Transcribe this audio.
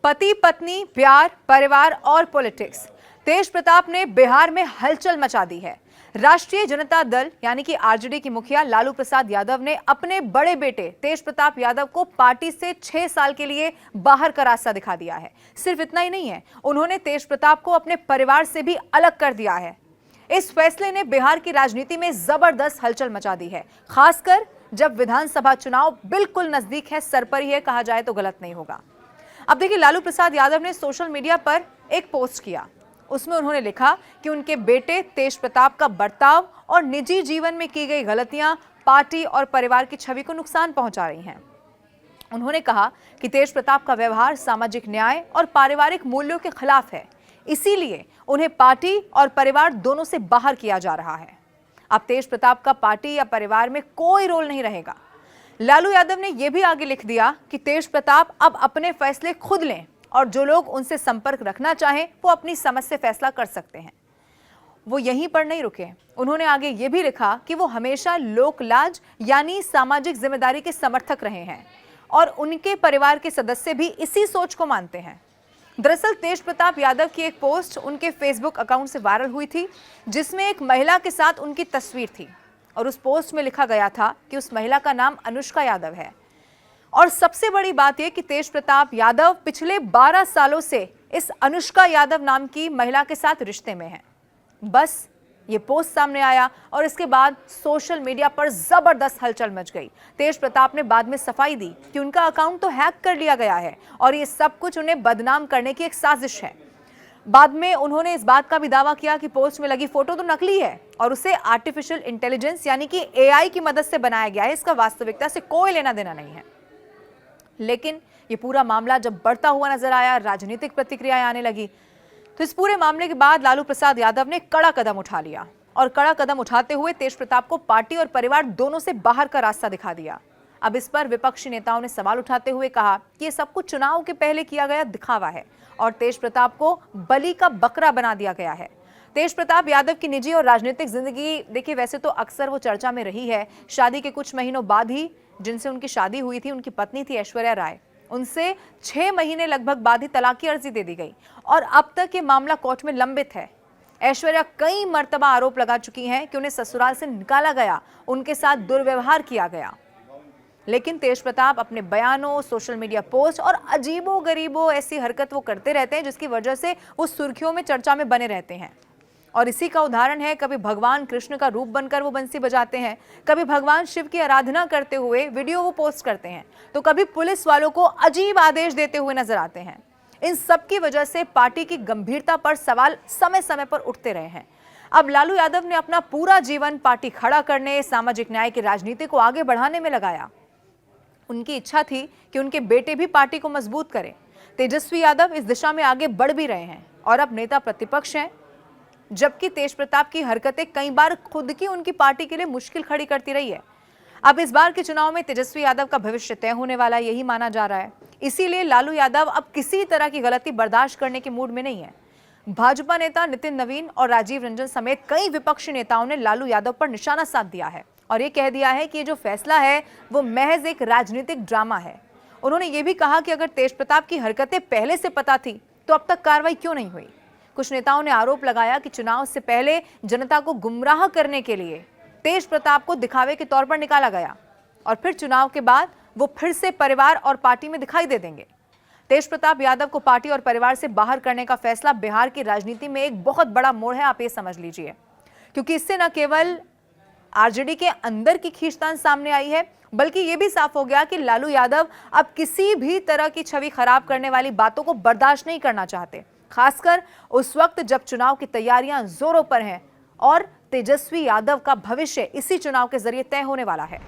पति पत्नी, प्यार, परिवार और पॉलिटिक्स। तेज प्रताप ने बिहार में हलचल मचा दी है। राष्ट्रीय जनता दल यानी कि आरजेडी की मुखिया लालू प्रसाद यादव ने अपने बड़े बेटे तेज प्रताप यादव को पार्टी से 6 साल के लिए बाहर का रास्ता दिखा दिया है। सिर्फ इतना ही नहीं है, उन्होंने तेज प्रताप को अपने परिवार से भी अलग कर दिया है। इस फैसले ने बिहार की राजनीति में जबरदस्त हलचल मचा दी है, खासकर जब विधानसभा चुनाव बिल्कुल नजदीक है, सर पर ही है, कहा जाए तो गलत नहीं होगा। अब देखिए, लालू प्रसाद यादव ने सोशल मीडिया पर एक पोस्ट किया। उसमें उन्होंने लिखा कि उनके बेटे तेज प्रताप का बर्ताव और निजी जीवन में की गई गलतियां पार्टी और परिवार की छवि को नुकसान पहुंचा रही हैं। उन्होंने कहा कि तेज प्रताप का व्यवहार सामाजिक न्याय और पारिवारिक मूल्यों के खिलाफ है, इसीलिए उन्हें पार्टी और परिवार दोनों से बाहर किया जा रहा है। अब तेज प्रताप का पार्टी या परिवार में कोई रोल नहीं रहेगा। लालू यादव ने यह भी आगे लिख दिया कि तेज प्रताप अब अपने फैसले खुद लें और जो लोग उनसे संपर्क रखना चाहें वो अपनी समझ से फैसला कर सकते हैं। वो यहीं पर नहीं रुके, उन्होंने आगे ये भी लिखा कि वो हमेशा लोकलाज यानी सामाजिक जिम्मेदारी के समर्थक रहे हैं और उनके परिवार के सदस्य भी इसी सोच को मानते हैं। दरअसल तेज प्रताप यादव की एक पोस्ट उनके फेसबुक अकाउंट से वायरल हुई थी, जिसमें एक महिला के साथ उनकी तस्वीर थी और उस पोस्ट में लिखा गया था कि उस महिला का नाम अनुष्का यादव है। और सबसे बड़ी बात यह कि तेज प्रताप यादव पिछले 12 सालों से इस अनुष्का यादव नाम की महिला के साथ रिश्ते में हैं। बस ये पोस्ट सामने आया और इसके बाद सोशल मीडिया पर जबरदस्त हलचल मच गई। तेज प्रताप ने बाद में सफाई दी कि उनका अकाउंट तो हैक कर लिया गया है और ये सब कुछ उन्हें बदनाम करने की एक साजिश है। बाद में उन्होंने इस बात का भी दावा किया कि पोस्ट में लगी फोटो तो नकली है और उसे आर्टिफिशियल इंटेलिजेंस यानी कि एआई की मदद से बनाया गया है, इसका वास्तविकता से कोई लेना देना नहीं है। लेकिन ये पूरा मामला जब बढ़ता हुआ नजर आया, राजनीतिक प्रतिक्रियाएं आने लगी, तो इस पूरे मामले के बाद लालू प्रसाद यादव ने कड़ा कदम उठा लिया और कड़ा कदम उठाते हुए तेज प्रताप को पार्टी और परिवार दोनों से बाहर का रास्ता दिखा दिया। अब इस पर विपक्षी नेताओं ने सवाल उठाते हुए कहा कि ये सब कुछ चुनाव के पहले किया गया दिखावा है और तेज प्रताप को बलि का बकरा बना दिया गया है। तेज प्रताप यादव की निजी और राजनीतिक जिंदगी देखिए, वैसे तो अक्सर वो चर्चा में रही है। शादी के कुछ महीनों बाद ही जिनसे उनकी शादी हुई थी, उनकी पत्नी थी ऐश्वर्या राय, उनसे 6 महीने लगभग बाद ही तलाक की अर्जी दे दी गई और अब तक ये मामला कोर्ट में लंबित है। ऐश्वर्या कई मर्तबा आरोप लगा चुकी हैं कि उन्हें ससुराल से निकाला गया, उनके साथ दुर्व्यवहार किया गया। लेकिन तेज प्रताप अपने बयानों, सोशल मीडिया पोस्ट और अजीबो गरीबो ऐसी हरकत वो करते रहते हैं जिसकी वजह से वो सुर्खियों में, चर्चा में बने रहते हैं। और इसी का उदाहरण है, कभी भगवान कृष्ण का रूप बनकर वो बंसी बजाते हैं, कभी भगवान शिव की आराधना करते हुए वीडियो वो पोस्ट करते हैं, तो कभी पुलिस वालों को अजीब आदेश देते हुए नजर आते हैं। इन सब की वजह से पार्टी की गंभीरता पर सवाल समय समय पर उठते रहे हैं। अब लालू यादव ने अपना पूरा जीवन पार्टी खड़ा करने, सामाजिक न्याय की राजनीति को आगे बढ़ाने में लगाया। उनकी इच्छा थी कि उनके बेटे भी पार्टी को मजबूत करें। तेजस्वी यादव इस दिशा में आगे बढ़ भी रहे हैं और अब नेता प्रतिपक्ष हैं, जबकि तेज प्रताप की हरकतें कई बार खुद की उनकी पार्टी के लिए मुश्किल खड़ी करती रही है। अब इस बार के चुनाव में तेजस्वी यादव का भविष्य तय होने वाला, यही माना जा रहा है। इसीलिए लालू यादव अब किसी तरह की गलती बर्दाश्त करने के मूड में नहीं है। भाजपा नेता नितिन नवीन और राजीव रंजन समेत कई विपक्षी नेताओं ने लालू यादव पर निशाना साध दिया है और ये कह दिया है कि ये जो फैसला है वो महज एक राजनीतिक ड्रामा है। उन्होंने ये भी कहा कि अगर तेज प्रताप की हरकतें पहले से पता थी तो अब तक कार्रवाई क्यों नहीं हुई। कुछ नेताओं ने आरोप लगाया कि चुनाव से पहले जनता को गुमराह करने के लिए तेज प्रताप को दिखावे के तौर पर निकाला गया और फिर चुनाव के बाद वो फिर से परिवार और पार्टी में दिखाई दे देंगे। तेज प्रताप यादव को पार्टी और परिवार से बाहर करने का फैसला बिहार की राजनीति में एक बहुत बड़ा मोड़ है, आप ये समझ लीजिए, क्योंकि इससे न केवल आरजेडी के अंदर की खींचतान सामने आई है, बल्कि यह भी साफ हो गया कि लालू यादव अब किसी भी तरह की छवि खराब करने वाली बातों को बर्दाश्त नहीं करना चाहते, खासकर उस वक्त जब चुनाव की तैयारियां जोरों पर हैं और तेजस्वी यादव का भविष्य इसी चुनाव के जरिए तय होने वाला है।